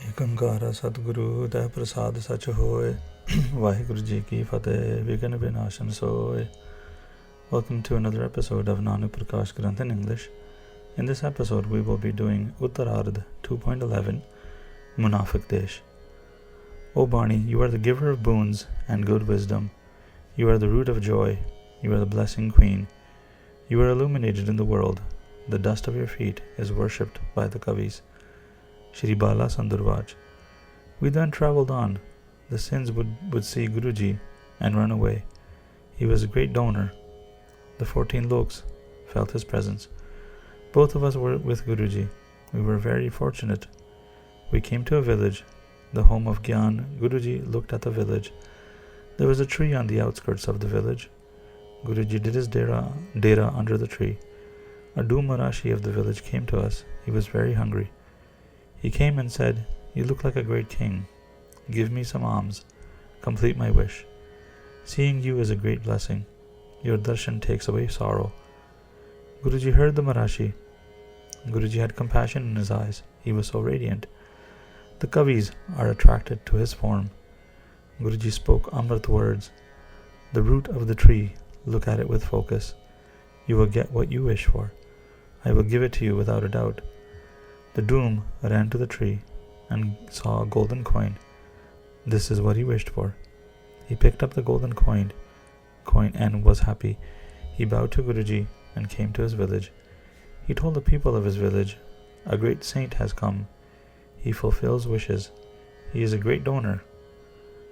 Ekankara Satguru Da Prasad Sach Hoy. Waheguru Ji Ki Fateh Vigana Vinashan Soy. Welcome to another episode of Nanak Prakash Granth in English. In this episode we will be doing Utaraardh 2.11 Munafiq Desh. O Bani, you are the giver of boons and good wisdom. You are the root of joy. You are the blessing queen. You are illuminated in the world. The dust of your feet is worshipped by the Kavis. Shri Bala Sandurvaj. We then travelled on. The sins would see Guruji and run away. He was a great donor. The 14 loks felt his presence. Both of us were with Guruji. We were very fortunate. We came to a village, the home of Gyan. Guruji looked at the village. There was a tree on the outskirts of the village. Guruji did his dera under the tree. A Marashi of the village came to us. He was very hungry. He came and said, "You look like a great king. Give me some alms. Complete my wish. Seeing you is a great blessing. Your darshan takes away sorrow." Guruji heard the Marashi. Guruji had compassion in his eyes. He was so radiant. The Kavis are attracted to his form. Guruji spoke Amrit words. The root of the tree, look at it with focus. You will get what you wish for. I will give it to you without a doubt. The Doom ran to the tree and saw a golden coin. This is what he wished for. He picked up the golden coin and was happy. He bowed to Guruji and came to his village. He told the people of his village, "A great saint has come. He fulfills wishes. He is a great donor."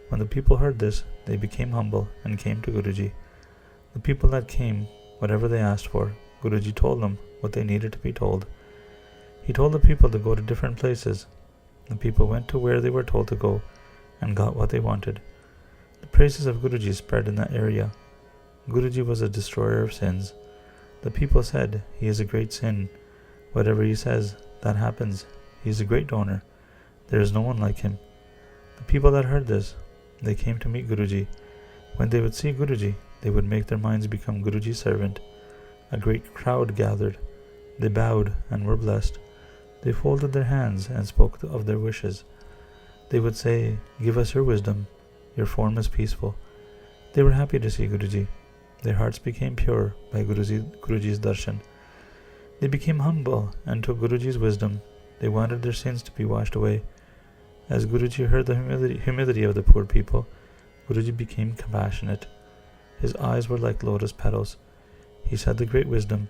When the people heard this, they became humble and came to Guruji. The people that came, whatever they asked for, Guruji told them what they needed to be told. He told the people to go to different places. The people went to where they were told to go and got what they wanted. The praises of Guruji spread in that area. Guruji was a destroyer of sins. The people said, "He is a great sin. Whatever he says, that happens. He is a great donor. There is no one like him." The people that heard this, they came to meet Guruji. When they would see Guruji, they would make their minds become Guruji's servant. A great crowd gathered. They bowed and were blessed. They folded their hands and spoke of their wishes. They would say, "Give us your wisdom. Your form is peaceful." They were happy to see Guruji. Their hearts became pure by Guruji's darshan. They became humble and took Guruji's wisdom. They wanted their sins to be washed away. As Guruji heard the humility of the poor people, Guruji became compassionate. His eyes were like lotus petals. He said the great wisdom,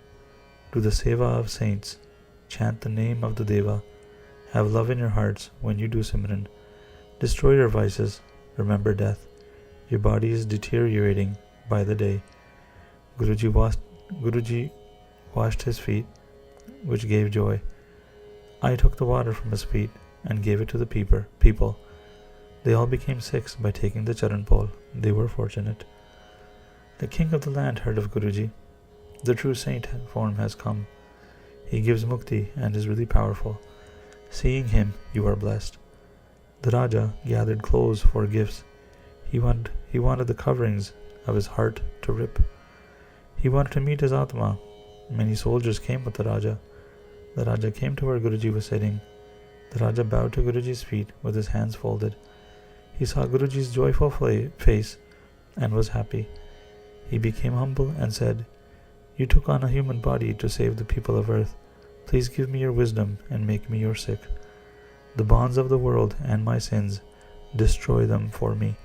"Do the Seva of saints. Chant the name of the Deva. Have love in your hearts when you do Simran. Destroy your vices. Remember death. Your body is deteriorating by the day." Guruji washed his feet, which gave joy. I took the water from his feet and gave it to the people. They all became Sikhs by taking the charan pole. They were fortunate. The king of the land heard of Guruji. The true saint form has come. He gives mukti and is really powerful. Seeing him, you are blessed. The Raja gathered clothes for gifts. He wanted the coverings of his heart to rip. He wanted to meet his Atma. Many soldiers came with the Raja. The Raja came to where Guruji was sitting. The Raja bowed to Guruji's feet with his hands folded. He saw Guruji's joyful face and was happy. He became humble and said, "You took on a human body to save the people of earth. Please give me your wisdom and make me your Sikh. The bonds of the world and my sins, destroy them for me.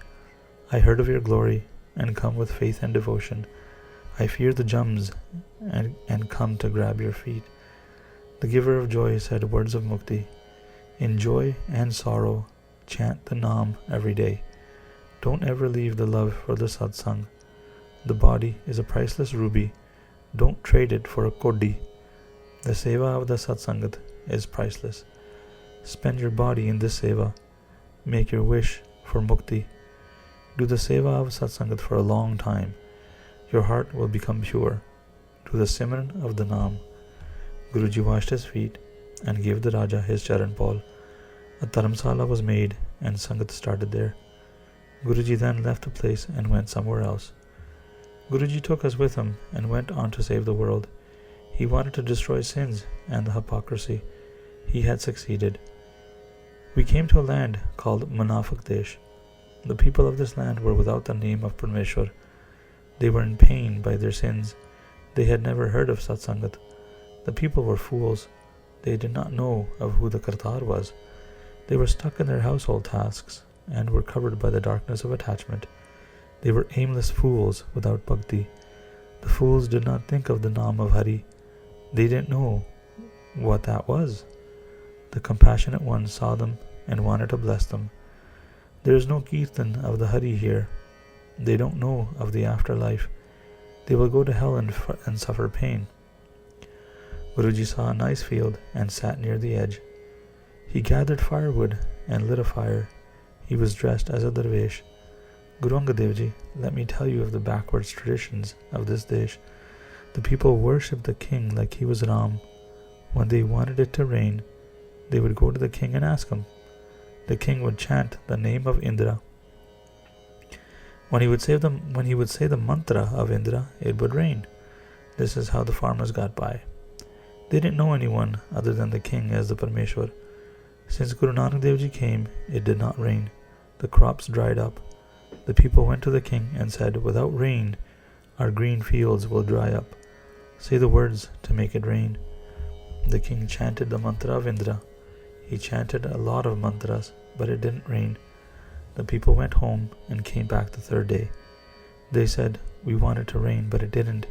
I heard of your glory and come with faith and devotion. I fear the jums and come to grab your feet." The giver of joy said words of mukti. In joy and sorrow, chant the Naam every day. Don't ever leave the love for the satsang. The body is a priceless ruby. Don't trade it for a kodi. The seva of the satsangat is priceless. Spend your body in this seva. Make your wish for mukti. Do the seva of satsangat for a long time. Your heart will become pure. Do the Simran of the Naam. Guruji washed his feet and gave the Raja his charan pole. A dharamsala was made and sangat started there. Guruji then left the place and went somewhere else. Guruji took us with him and went on to save the world. He wanted to destroy sins and the hypocrisy. He had succeeded. We came to a land called Munafiq Desh. The people of this land were without the name of Parmeshwar. They were in pain by their sins. They had never heard of Satsangat. The people were fools. They did not know of who the Kartar was. They were stuck in their household tasks and were covered by the darkness of attachment. They were aimless fools without bhakti. The fools did not think of the Naam of Hari. They didn't know what that was. The compassionate one saw them and wanted to bless them. There is no Kirtan of the Hari here. They don't know of the afterlife. They will go to hell and suffer pain. Guruji saw a nice field and sat near the edge. He gathered firewood and lit a fire. He was dressed as a dervish. Guru Angad Dev Ji, let me tell you of the backwards traditions of this Desh. The people worshipped the king like he was Ram. When they wanted it to rain, they would go to the king and ask him. The king would chant the name of Indra. When he would say the mantra of Indra, it would rain. This is how the farmers got by. They didn't know anyone other than the king as the Parmeshwar. Since Guru Nanak Dev Ji came, it did not rain. The crops dried up. The people went to the king and said, without rain, our green fields will dry up. Say the words to make it rain. The king chanted the mantra of Indra. He chanted a lot of mantras, but it didn't rain. The people went home and came back the third day. They said, we wanted to rain, but it didn't.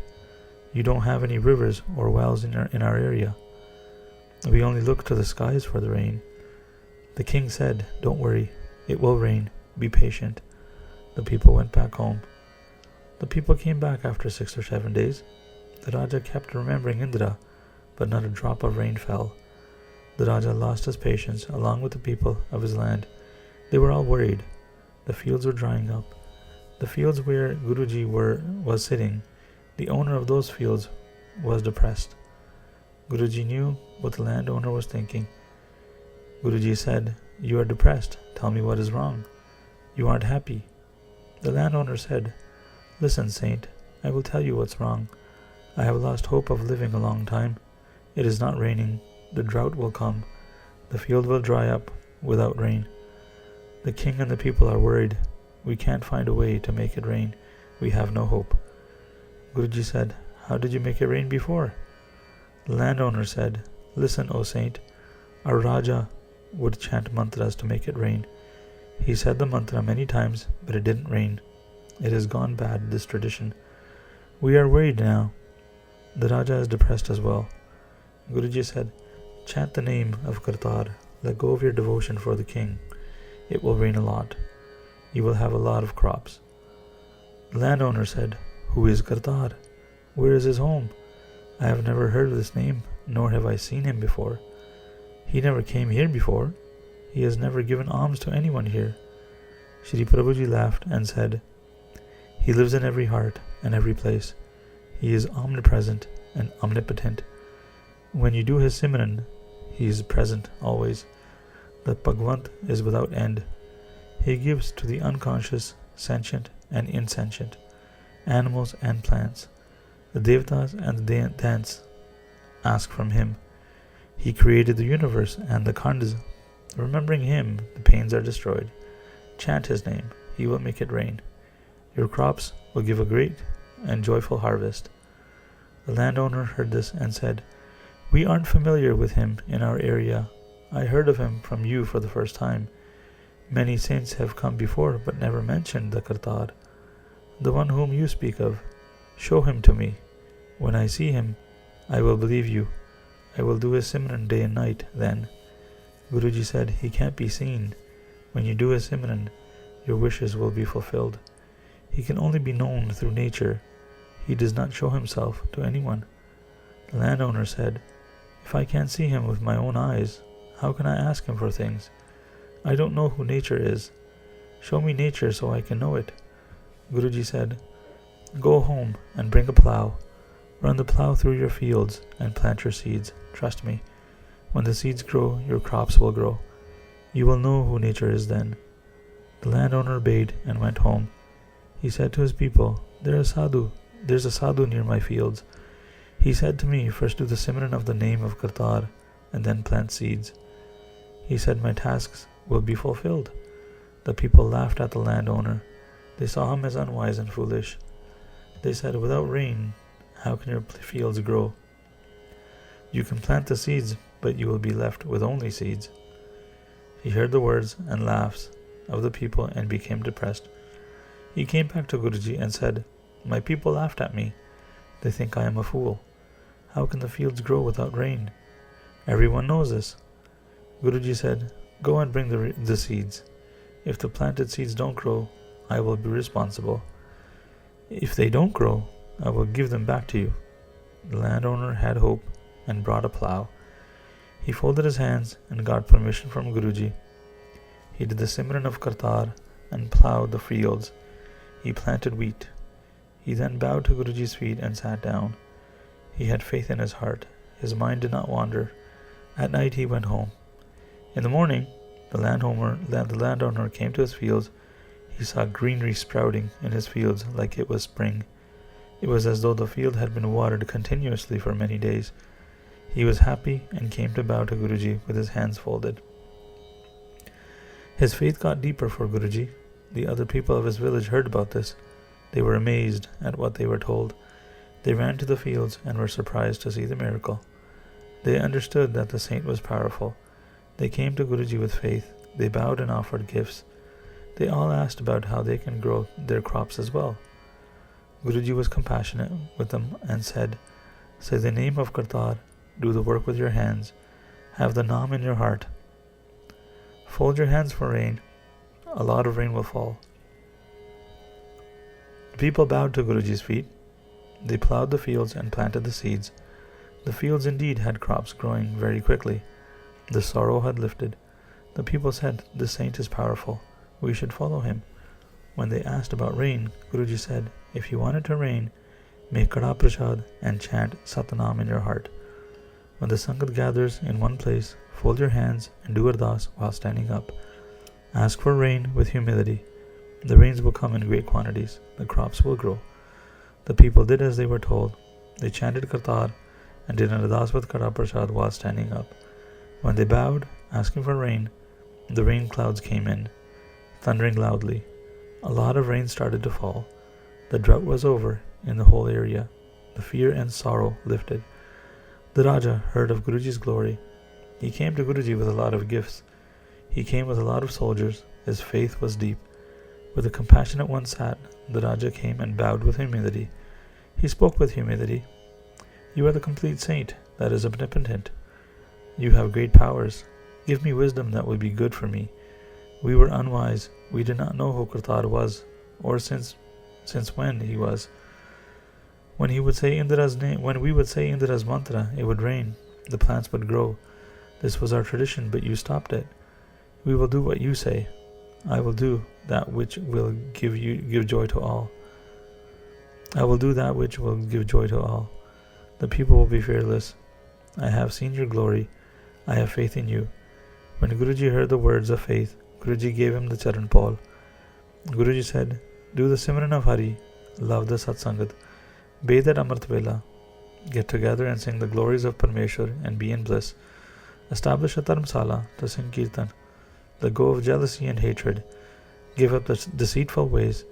You don't have any rivers or wells in our area. We only look to the skies for the rain. The king said, don't worry, it will rain. Be patient. The people went back home. The people came back after 6 or 7 days. The Raja kept remembering Indra, but not a drop of rain fell. The Raja lost his patience along with the people of his land. They were all worried. The fields were drying up. The fields where Guruji was sitting, the owner of those fields was depressed. Guruji knew what the landowner was thinking. Guruji said, you are depressed. Tell me what is wrong. You aren't happy. The landowner said, listen, saint, I will tell you what's wrong. I have lost hope of living a long time. It is not raining. The drought will come. The field will dry up without rain. The king and the people are worried. We can't find a way to make it rain. We have no hope. Guruji said, how did you make it rain before? The landowner said, listen, O saint, our Raja would chant mantras to make it rain. He said the mantra many times, but it didn't rain. It has gone bad, this tradition. We are worried now. The Raja is depressed as well. Guruji said, chant the name of Kartar. Let go of your devotion for the king. It will rain a lot. You will have a lot of crops. The landowner said, who is Kartar? Where is his home? I have never heard of this name, nor have I seen him before. He never came here before. He has never given alms to anyone here. Shri Prabhuji laughed and said, he lives in every heart and every place. He is omnipresent and omnipotent. When you do his Simran, he is present always. The Bhagwant is without end. He gives to the unconscious, sentient and insentient, animals and plants. The Devatas and the Dants ask from him. He created the universe and the Khandas. Remembering him, the pains are destroyed. Chant his name, he will make it rain. Your crops will give a great and joyful harvest. The landowner heard this and said, we aren't familiar with him in our area. I heard of him from you for the first time. Many saints have come before but never mentioned the Kartar. The one whom you speak of, show him to me. When I see him, I will believe you. I will do his Simran day and night then. Guruji said, he can't be seen. When you do his Simran, your wishes will be fulfilled. He can only be known through nature. He does not show himself to anyone. The landowner said, if I can't see him with my own eyes, how can I ask him for things? I don't know who nature is. Show me nature so I can know it. Guruji said, go home and bring a plough. Run the plough through your fields and plant your seeds. Trust me. When the seeds grow, your crops will grow. You will know who nature is then. The landowner obeyed and went home. He said to his people, there's a sadhu near my fields. He said to me, first do the Simran of the name of Kartar and then plant seeds. He said, "My tasks will be fulfilled." The people laughed at the landowner. They saw him as unwise and foolish. They said, "Without rain, how can your fields grow? You can plant the seeds, but you will be left with only seeds." He heard the words and laughs of the people and became depressed. He came back to Guruji and said, "My people laughed at me. They think I am a fool. How can the fields grow without rain? Everyone knows this." Guruji said, "Go and bring the seeds. If the planted seeds don't grow, I will be responsible. If they don't grow, I will give them back to you." The landowner had hope and brought a plow. He folded his hands and got permission from Guruji. He did the Simran of Kartar and plowed the fields. He planted wheat. He then bowed to Guruji's feet and sat down. He had faith in his heart. His mind did not wander. At night he went home. In the morning, the landowner came to his fields. He saw greenery sprouting in his fields like it was spring. It was as though the field had been watered continuously for many days. He was happy and came to bow to Guruji with his hands folded. His faith got deeper for Guruji. The other people of his village heard about this. They were amazed at what they were told. They ran to the fields and were surprised to see the miracle. They understood that the saint was powerful. They came to Guruji with faith. They bowed and offered gifts. They all asked about how they can grow their crops as well. Guruji was compassionate with them and said, "Say the name of Kartar, do the work with your hands, have the Naam in your heart. Fold your hands for rain. A lot of rain will fall." The people bowed to Guruji's feet. They plowed the fields and planted the seeds. The fields indeed had crops growing very quickly. The sorrow had lifted. The people said, "The saint is powerful. We should follow him." When they asked about rain, Guruji said, "If you want it to rain, make Gurupurshotam and chant Satnam in your heart. When the Sangat gathers in one place, fold your hands and do Ardas while standing up. Ask for rain with humility. The rains will come in great quantities. The crops will grow." The people did as they were told. They chanted Kartar and did an Ardas with Gurupurshotam while standing up. When they bowed, asking for rain, the rain clouds came in, thundering loudly. A lot of rain started to fall. The drought was over in the whole area. The fear and sorrow lifted. The Raja heard of Guruji's glory. He came to Guruji with a lot of gifts. He came with a lot of soldiers. His faith was deep. Where the compassionate one sat, the Raja came and bowed with humility. He spoke with humility. "You are the complete saint that is omnipotent. You have great powers. Give me wisdom that will be good for me. We were unwise. We did not know who Kartar was, or since when he was. When we would say Indra's mantra, it would rain. The plants would grow. This was our tradition, but you stopped it. We will do what you say. I will do that which will give joy to all. I will do that which will give joy to all. The people will be fearless. I have seen your glory. I have faith in you." When Guruji heard the words of faith, Guruji gave him the Charan Paul. Guruji said, "Do the Simran of Hari, love the Satsangat, bathe at Amrit Vela, get together and sing the glories of Parmeshwar and be in bliss. Establish a Dharmsala to sing Kirtan. Let go of jealousy and hatred. Give up the deceitful ways.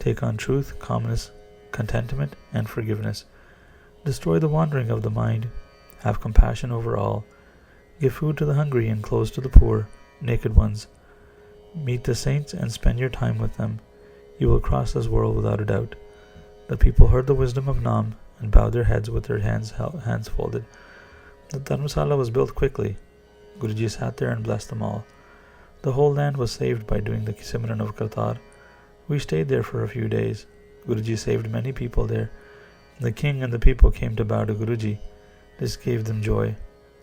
Take on truth, calmness, contentment, and forgiveness. Destroy the wandering of the mind. Have compassion over all. Give food to the hungry and clothes to the poor, naked ones. Meet the saints and spend your time with them. You will cross this world without a doubt." The people heard the wisdom of Naam and bowed their heads with their hands folded. The Dharmasala was built quickly. Guruji sat there and blessed them all. The whole land was saved by doing the Simran of Kartar. We stayed there for a few days. Guruji saved many people there. The king and the people came to bow to Guruji. This gave them joy.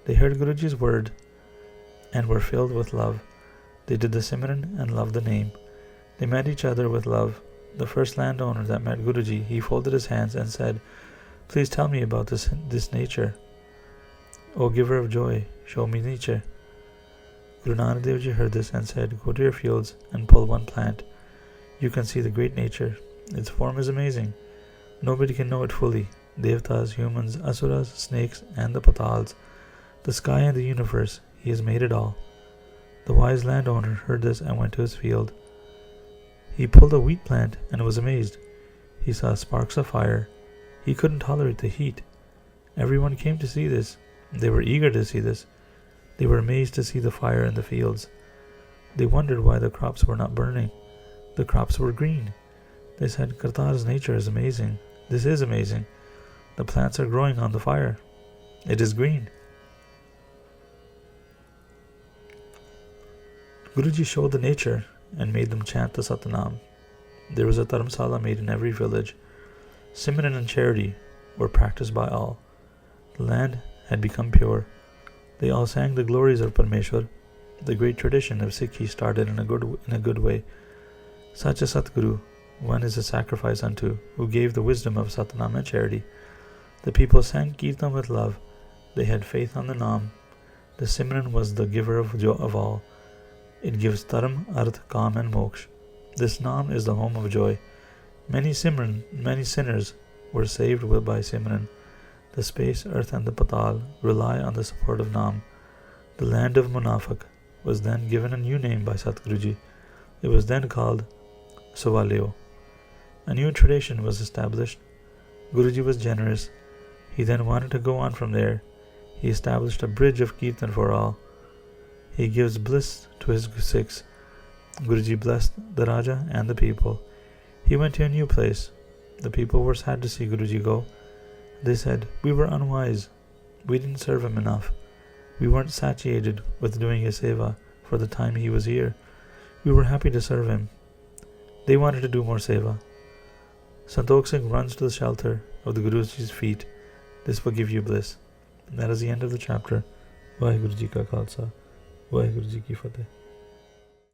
They heard Guruji's word and were filled with love. They did the Simran and loved the name. They met each other with love. The first landowner that met Guruji, he folded his hands and said, "Please tell me about this nature. O giver of joy, show me nature." Guru Nanak Dev Ji heard this and said, "Go to your fields and pull one plant. You can see the great nature. Its form is amazing. Nobody can know it fully. Devtas, humans, asuras, snakes, and the patals, the sky and the universe, he has made it all." The wise landowner heard this and went to his field. He pulled a wheat plant and was amazed. He saw sparks of fire. He couldn't tolerate the heat. Everyone came to see this. They were eager to see this. They were amazed to see the fire in the fields. They wondered why the crops were not burning. The crops were green. They said, Kartar's nature is amazing. This is amazing. The plants are growing on the fire. It is green. Guruji showed the nature and made them chant the Satnam. There was a dharamsala made in every village. Simran and charity were practiced by all. The land had become pure. They all sang the glories of Parmeshwar. The great tradition of Sikhi started in a good way. Such a Satguru one is a sacrifice unto, who gave the wisdom of Satnam and charity. The people sang Kirtan with love. They had faith on the Naam. The Simran was the giver of all. It gives Dharam, Arth, Kam and Moksha. This Naam is the home of joy. Many sinners were saved by Simran. The space, earth and the patal rely on the support of Naam. The land of Munafiq was then given a new name by Satguruji. It was then called Suvaleo. A new tradition was established. Guruji was generous. He then wanted to go on from there. He established a bridge of Kirtan for all. He gives bliss to his Sikhs. Guruji blessed the Raja and the people. He went to a new place. The people were sad to see Guruji go. They said, we were unwise. We didn't serve him enough. We weren't satiated with doing his Seva for the time he was here. We were happy to serve him. They wanted to do more Seva. Santokh Singh runs to the shelter of the Guruji's feet. This will give you bliss. And that is the end of the chapter. Waheguru Ji Ka Khalsa. Waheguru Ji Ki Fateh.